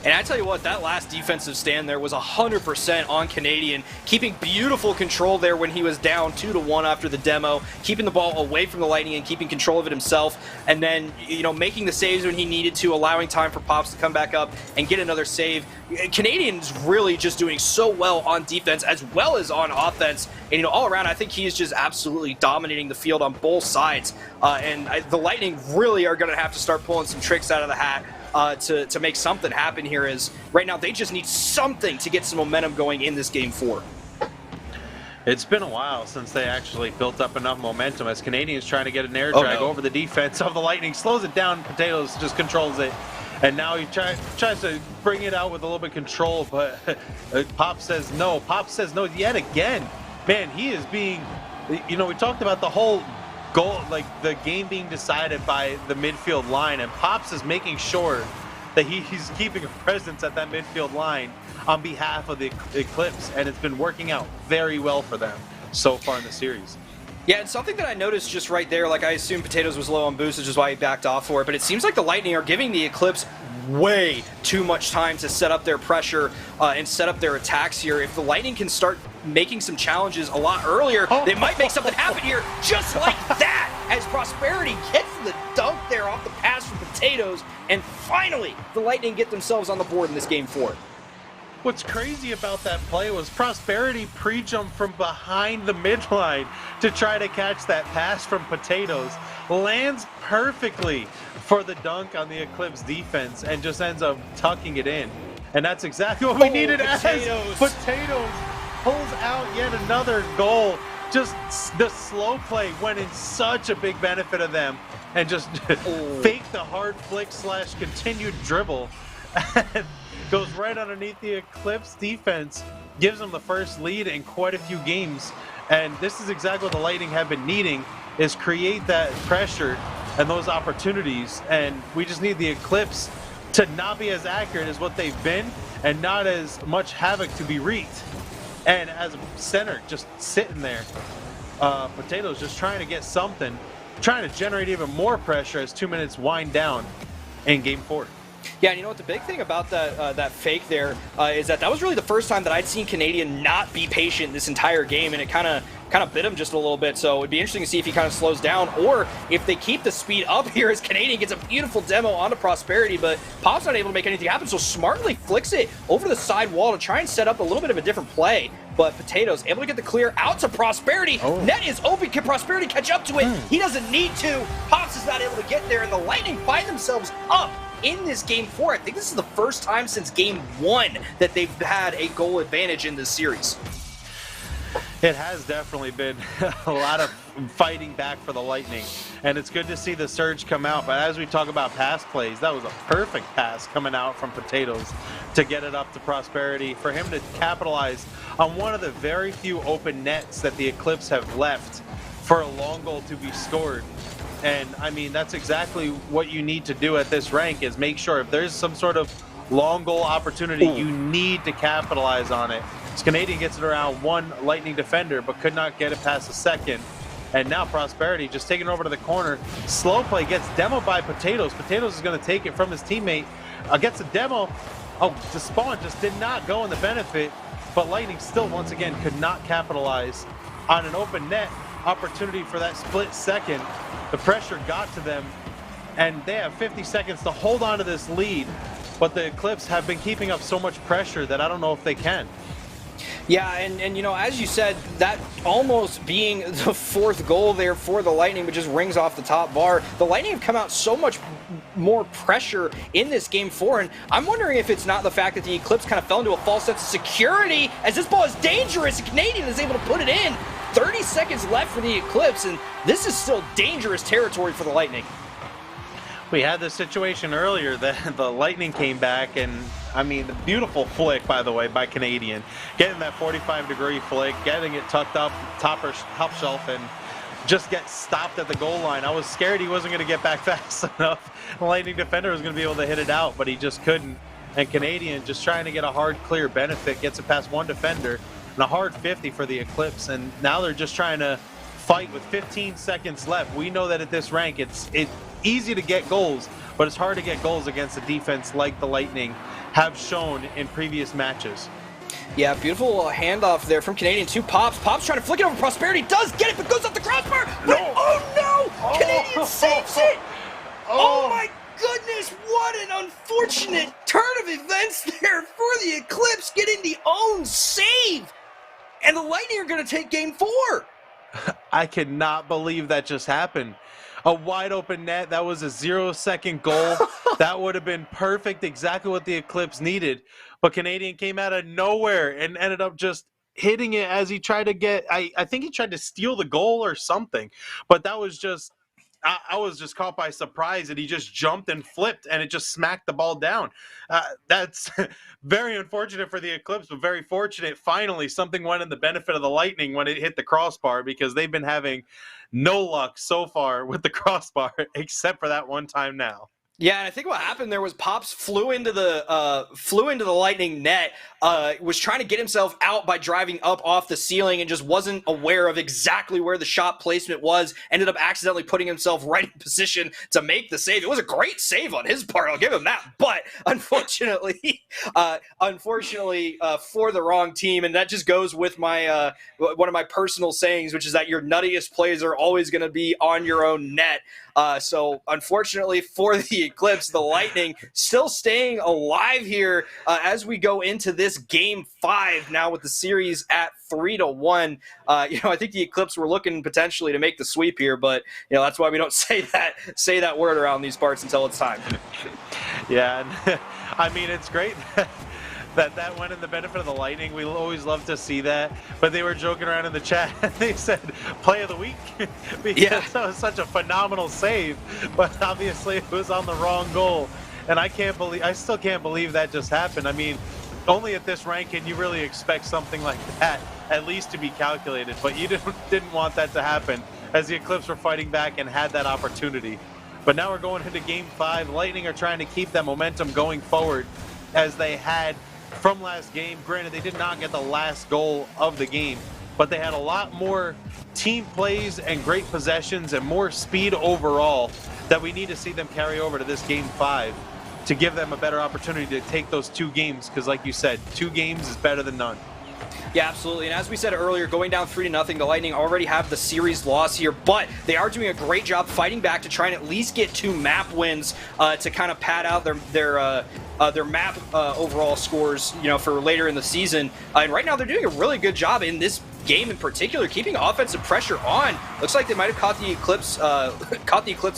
And I tell you what, that last defensive stand there was 100% on Canadian, keeping beautiful control there when he was down 2-1 after the demo, keeping the ball away from the Lightning and keeping control of it himself, and then, making the saves when he needed to, allowing time for Pops to come back up and get another save. Canadian's really just doing so well on defense as well as on offense, and all around I think he is just absolutely dominating the field on both sides, and the Lightning really are going to have to start pulling some tricks out of the hat to make something happen here. Is right now they just need something to get some momentum going in this Game 4. It's been a while since they actually built up enough momentum as Canadians trying to get an air Oh, drag no. over the defense of the Lightning. Slows it down. Potatoes just controls it. And now he tries to bring it out with a little bit of control, but Pop says no. Pop says no yet again. Man, he is being, we talked about the whole goal, like the game being decided by the midfield line, and Pops is making sure that he's keeping a presence at that midfield line on behalf of the Eclipse, and it's been working out very well for them so far in the series. Yeah, and something that I noticed just right there, like I assumed Potatoes was low on boost, which is why he backed off for it, but it seems like the Lightning are giving the Eclipse way too much time to set up their pressure and set up their attacks here. If the Lightning can start making some challenges a lot earlier, they might make something happen here just like that, as Prosperity gets the dunk there off the pass from Potatoes, and finally the Lightning get themselves on the board in this game 4. What's crazy about that play was Prosperity pre-jumped from behind the midline to try to catch that pass from Potatoes, lands perfectly for the dunk on the Eclipse defense, and just ends up tucking it in. And that's exactly what we needed. Potatoes. As Potatoes pulls out yet another goal. Just the slow play went in such a big benefit of them, and just fake the hard flick / continued dribble. Goes right underneath the Eclipse defense, gives them the first lead in quite a few games. And this is exactly what the Lightning have been needing, is create that pressure and those opportunities. And we just need the Eclipse to not be as accurate as what they've been, and not as much havoc to be wreaked. And as a center, just sitting there, Potatoes just trying to get something, trying to generate even more pressure as 2 minutes wind down in game 4. Yeah, and you know what, the big thing about that fake there is that was really the first time that I'd seen Canadian not be patient this entire game, and it kind of bit him just a little bit. So it'd be interesting to see if he kind of slows down, or if they keep the speed up here as Canadian gets a beautiful demo onto Prosperity, but Pop's not able to make anything happen, so smartly flicks it over the side wall to try and set up a little bit of a different play. But Potatoes able to get the clear out to Prosperity. Net is open. Can Prosperity catch up to it? He doesn't need to. Pops is not able to get there, and the Lightning find themselves up in this game 4. I think this is the first time since game 1 that they've had a goal advantage in this series. It has definitely been a lot of fighting back for the Lightning, and it's good to see the surge come out. But as we talk about pass plays, that was a perfect pass coming out from Potatoes to get it up to Prosperity, for him to capitalize on one of the very few open nets that the Eclipse have left for a long goal to be scored. And I mean, that's exactly what you need to do at this rank, is make sure if there's some sort of long goal opportunity, you need to capitalize on it. This Canadian gets it around one Lightning defender, but could not get it past the second. And now Prosperity just taking it over to the corner. Slow play gets demoed by Potatoes. Potatoes is going to take it from his teammate. Gets a demo. Oh, the spawn just did not go in the benefit, but Lightning still once again could not capitalize on an open net opportunity for that split second. The pressure got to them, and they have 50 seconds to hold on to this lead, but the Eclipse have been keeping up so much pressure that I don't know if they can. Yeah, and you know, as you said, that almost being the fourth goal there for the Lightning, but just rings off the top bar. The Lightning have come out so much more pressure in this game 4, and I'm wondering if it's not the fact that the Eclipse kind of fell into a false sense of security, as this ball is dangerous, and Canadian is able to put it in. 30 seconds left for the Eclipse, and this is still dangerous territory for the Lightning. We had this situation earlier that the Lightning came back, and I mean, the beautiful flick, by the way, by Canadian. Getting that 45-degree flick, getting it tucked up, top shelf, and just get stopped at the goal line. I was scared he wasn't going to get back fast enough. The Lightning defender was going to be able to hit it out, but he just couldn't. And Canadian just trying to get a hard, clear benefit, gets it past one defender, and a hard 50 for the Eclipse. And now they're just trying to fight with 15 seconds left. We know that at this rank, it's easy to get goals, but it's hard to get goals against a defense like the Lightning have shown in previous matches. Yeah, beautiful handoff there from Canadian to Pops. Pops trying to flick it over. Prosperity does get it, but goes up the crossbar. But, oh no! Canadian saves it! Oh my goodness, what an unfortunate turn of events there for the Eclipse, getting the own save. And the Lightning are going to take game 4. I cannot believe that just happened. A wide open net, that was a 0-second goal. That would have been perfect, exactly what the Eclipse needed. But Canadian came out of nowhere and ended up just hitting it as he tried to get. I think he tried to steal the goal or something, but that was just. I was just caught by surprise, and he just jumped and flipped, and it just smacked the ball down. That's very unfortunate for the Eclipse, but very fortunate. Finally, something went in the benefit of the Lightning when it hit the crossbar, because they've been having no luck so far with the crossbar, except for that one time now. Yeah, and I think what happened there was Pops flew into the Lightning net, was trying to get himself out by driving up off the ceiling, and just wasn't aware of exactly where the shot placement was. Ended up accidentally putting himself right in position to make the save. It was a great save on his part, I'll give him that. But unfortunately, for the wrong team, and that just goes with my one of my personal sayings, which is that your nuttiest plays are always going to be on your own net. So unfortunately for the Eclipse, the Lightning still staying alive here as we go into this game 5 now with the series at 3-1. I think the Eclipse were looking potentially to make the sweep here, but that's why we don't say that word around these parts until it's time. Yeah, and I mean, it's great that went in the benefit of the Lightning. We always love to see that. But they were joking around in the chat, and they said play of the week because that was such a phenomenal save. But obviously it was on the wrong goal. And I still can't believe that just happened. I mean, only at this rank can you really expect something like that at least to be calculated. But you didn't want that to happen, as the Eclipse were fighting back and had that opportunity. But now we're going into game 5. Lightning are trying to keep that momentum going forward as they had from last game. Granted, they did not get the last goal of the game, but they had a lot more team plays and great possessions and more speed overall that we need to see them carry over to this game 5 to give them a better opportunity to take those 2 games, because like you said, 2 games is better than none. Yeah, absolutely. And as we said earlier, going down 3-0, the Lightning already have the series loss here, but they are doing a great job fighting back to try and at least get 2 map wins to kind of pad out their map overall scores, for later in the season. And right now they're doing a really good job in this game in particular, keeping offensive pressure on. Looks like they might have caught the Eclipse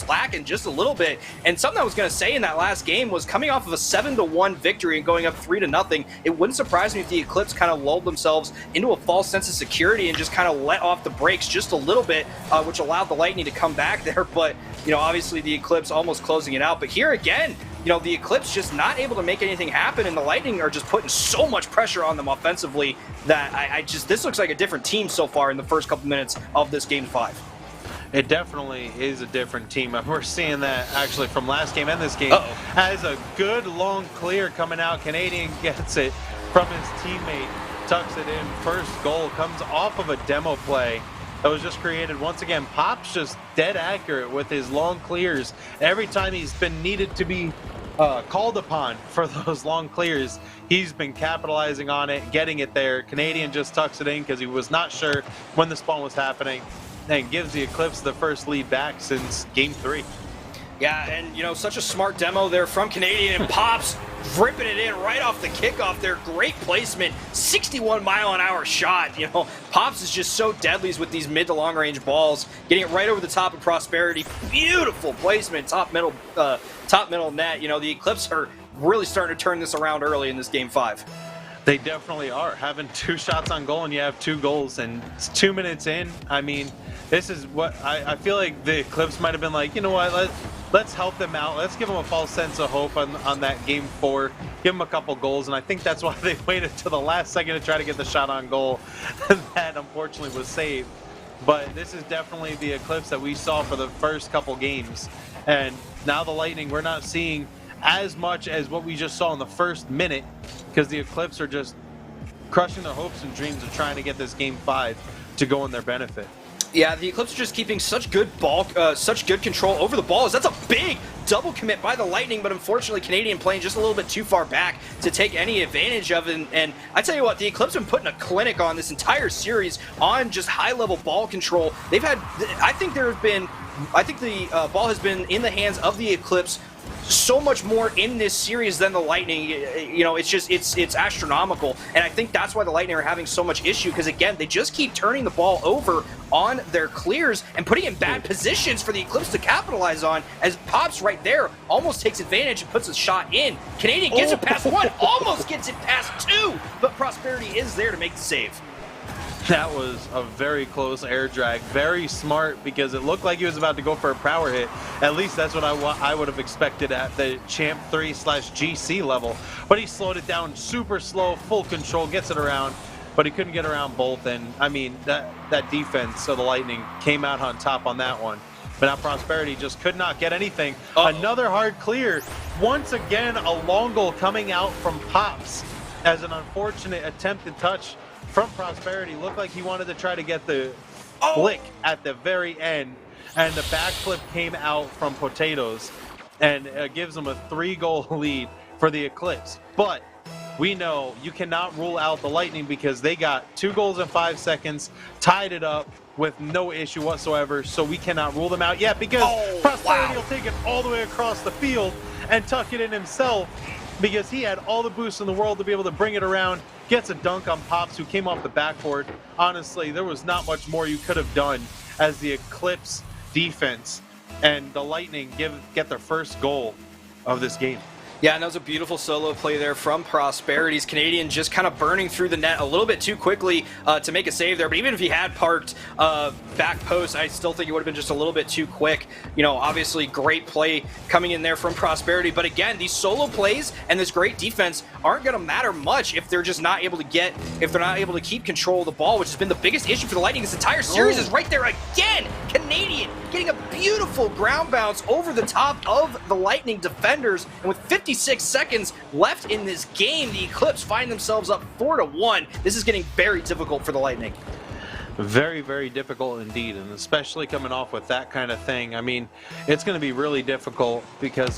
lacking just a little bit. And something I was going to say in that last game was, coming off of a 7-1 victory and going up 3-0, it wouldn't surprise me if the Eclipse kind of lulled themselves into a false sense of security and just kind of let off the brakes just a little bit, which allowed the Lightning to come back there. But obviously the Eclipse almost closing it out. But here again, the Eclipse just not able to make anything happen, and the Lightning are just putting so much pressure on them offensively that this looks like a different team so far in the first couple minutes of this game 5. It definitely is a different team. We're seeing that actually from last game and this game. Has a good long clear coming out. Canadian gets it from his teammate, tucks it in. First goal comes off of a demo play that was just created. Once again, Pop's just dead accurate with his long clears. Every time he's been needed to be called upon for those long clears, he's been capitalizing on it, getting it there. Canadian just tucks it in because he was not sure when the spawn was happening, and gives the Eclipse the first lead back since game 3. Yeah, and such a smart demo there from Canadian, and Pops ripping it in right off the kickoff there. Great placement, 61-mile-an-hour shot. Pops is just so deadly with these mid to long range balls, getting it right over the top of Prosperity. Beautiful placement, top middle net. The Eclipse are really starting to turn this around early in this game 5. They definitely are. Having 2 shots on goal and you have 2 goals, and it's 2 minutes in. I mean, this is what I feel like the Eclipse might have been like, you know what, let's help them out. Let's give them a false sense of hope on that game 4. Give them a couple goals, and I think that's why they waited till the last second to try to get the shot on goal. That unfortunately was saved. But this is definitely the Eclipse that we saw for the first couple games. And now the Lightning, we're not seeing as much as what we just saw in the first minute, because the Eclipse are just crushing their hopes and dreams of trying to get this game 5 to go in their benefit. Yeah, the Eclipse are just keeping such good control over the balls. That's a big double commit by the Lightning, but unfortunately Canadian playing just a little bit too far back to take any advantage of it. And I tell you what, the Eclipse have been putting a clinic on this entire series on just high-level ball control. I think the ball has been in the hands of the Eclipse so much more in this series than the Lightning. It's astronomical, and I think that's why the Lightning are having so much issue, because again, they just keep turning the ball over on their clears and putting it in bad positions for the Eclipse to capitalize on, as Pops right there almost takes advantage and puts a shot in. Canadian gets it past 1, almost gets it past 2, but Prosperity is there to make the save. That was a very close air drag. Very smart, because it looked like he was about to go for a power hit. At least that's what I would have expected at the Champ 3/GC level. But he slowed it down super slow, full control, gets it around. But he couldn't get around both. And, I mean, that defense of the Lightning came out on top on that one. But now Prosperity just could not get anything. Another hard clear. Once again, a long goal coming out from Pops as an unfortunate attempted touch from Prosperity. Looked like he wanted to try to get the flick at the very end, and the backflip came out from Potatoes, and gives them a 3-goal lead for the Eclipse. But we know you cannot rule out the Lightning, because they got 2 goals in 5 seconds, tied it up with no issue whatsoever, so we cannot rule them out yet, because Prosperity will take it all the way across the field and tuck it in himself, because he had all the boosts in the world to be able to bring it around. Gets a dunk on Pops, who came off the backboard. Honestly, there was not much more you could have done as the Eclipse defense, and the Lightning get their first goal of this game. Yeah, and that was a beautiful solo play there from Prosperity's Canadian, just kind of burning through the net a little bit too quickly to make a save there. But even if he had parked back post, I still think it would have been just a little bit too quick. You know, obviously great play coming in there from Prosperity. But again, these solo plays and this great defense aren't going to matter much if they're just not able to if they're not able to keep control of the ball, which has been the biggest issue for the Lightning this entire series. Is right there again. Canadian getting a beautiful ground bounce over the top of the Lightning defenders, and with 56 seconds left in this game, the Eclipse find themselves up 4-1. This is getting very difficult for the Lightning. Very, very difficult indeed, and especially coming off with that kind of thing. I mean, it's going to be really difficult, because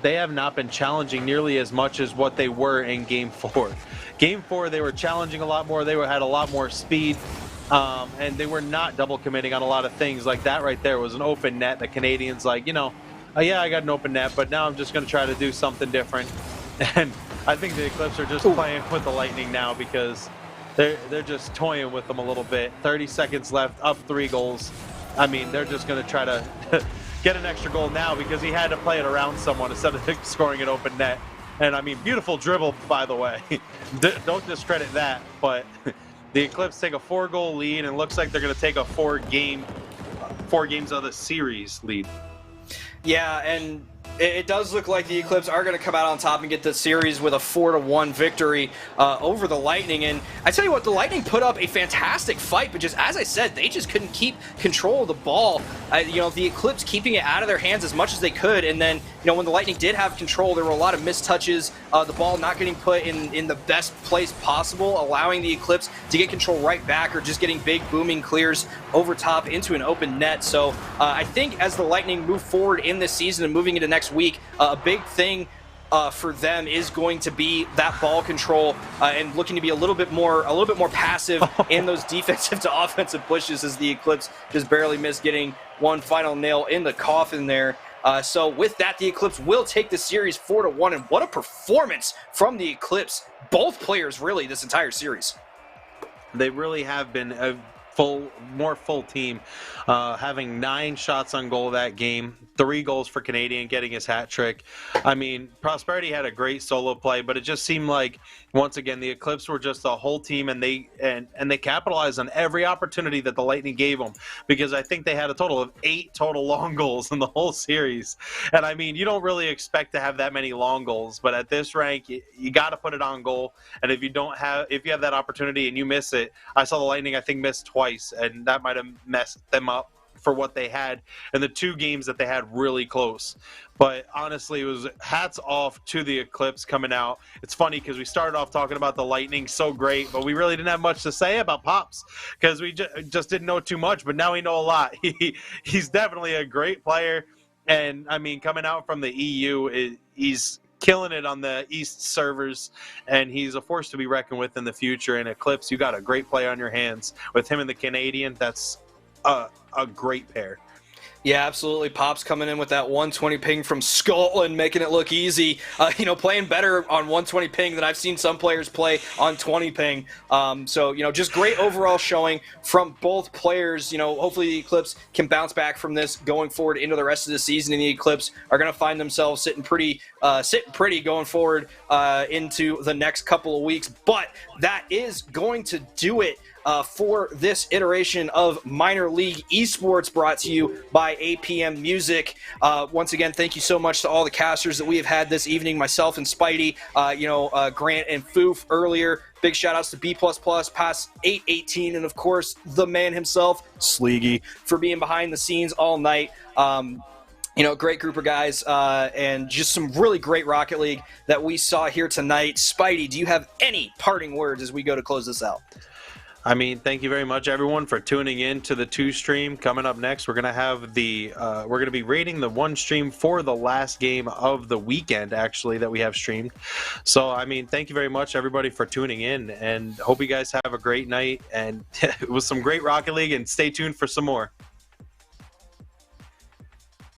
they have not been challenging nearly as much as what they were in Game 4. Game 4, they were challenging a lot more. They had a lot more speed. And they were not double committing on a lot of things. Like that right there was an open net. The Canadians like, you know, yeah, I got an open net, but now I'm just going to try to do something different. And I think the Eclipse are just playing with the Lightning now, because they're just toying with them a little bit. 30 seconds left, up 3 goals. I mean, they're just going to try to get an extra goal now, because he had to play it around someone instead of scoring an open net. And I mean, beautiful dribble, by the way. Don't discredit that, but the Eclipse take a 4-goal lead, and it looks like they're going to take a 4 games of the series lead. Yeah, and it does look like the Eclipse are going to come out on top and get the series with a 4-1 victory over the Lightning. And I tell you what, the Lightning put up a fantastic fight, but just as I said, they just couldn't keep control of the ball. You know, the Eclipse keeping it out of their hands as much as they could, and then, you know, when the Lightning did have control, there were a lot of missed touches, the ball not getting put in the best place possible, allowing the Eclipse to get control right back, or just getting big booming clears over top into an open net. So I think as the Lightning move forward in this season and moving into next week, a big thing for them is going to be that ball control and looking to be a little bit more passive in those defensive to offensive pushes, as the Eclipse just barely missed getting one final nail in the coffin there. So with that, the Eclipse will take the series 4-1, and what a performance from the Eclipse. Both players, really, this entire series. They really have been a more full team, having 9 shots on goal that game, 3 goals for Canadian, getting his hat trick. I mean, Prosperity had a great solo play, but it just seemed like, once again, the Eclipse were just a whole team, and they capitalized on every opportunity that the Lightning gave them, because I think they had a total of 8 total long goals in the whole series. And I mean, you don't really expect to have that many long goals, but at this rank, you got to put it on goal. And if you have that opportunity and you miss it, I saw the Lightning, I think, miss twice, and that might have messed them up for what they had in the 2 games that they had really close. But honestly, it was hats off to the Eclipse coming out. It's funny, because we started off talking about the Lightning so great, but we really didn't have much to say about Pops, because we just didn't know too much. But now we know a lot. He's definitely a great player, and I mean, coming out from the EU, he's killing it on the East servers, and he's a force to be reckoned with in the future. And Eclipse, you got a great player on your hands with him and the Canadian. That's a great pair. Yeah, absolutely. Pops coming in with that 120 ping from Scotland, making it look easy. You know, playing better on 120 ping than I've seen some players play on 20 ping. So, you know, just great overall showing from both players. You know, hopefully the Eclipse can bounce back from this going forward into the rest of the season, and the Eclipse are going to find themselves sitting pretty going forward into the next couple of weeks. But that is going to do it for this iteration of Minor League Esports, brought to you by APM Music. Once again, thank you so much to all the casters that we have had this evening, myself and Spidey, Grant and Foof earlier. Big shout-outs to B++, Pass 818, and, of course, the man himself, Sleegy, for being behind the scenes all night. Great group of guys, and just some really great Rocket League that we saw here tonight. Spidey, do you have any parting words as we go to close this out? I mean, thank you very much, everyone, for tuning in to the 2 stream. Coming up next, we're gonna have we're gonna be rating the 1 stream for the last game of the weekend, actually, that we have streamed. So, I mean, thank you very much, everybody, for tuning in, and hope you guys have a great night. And it was some great Rocket League, and stay tuned for some more.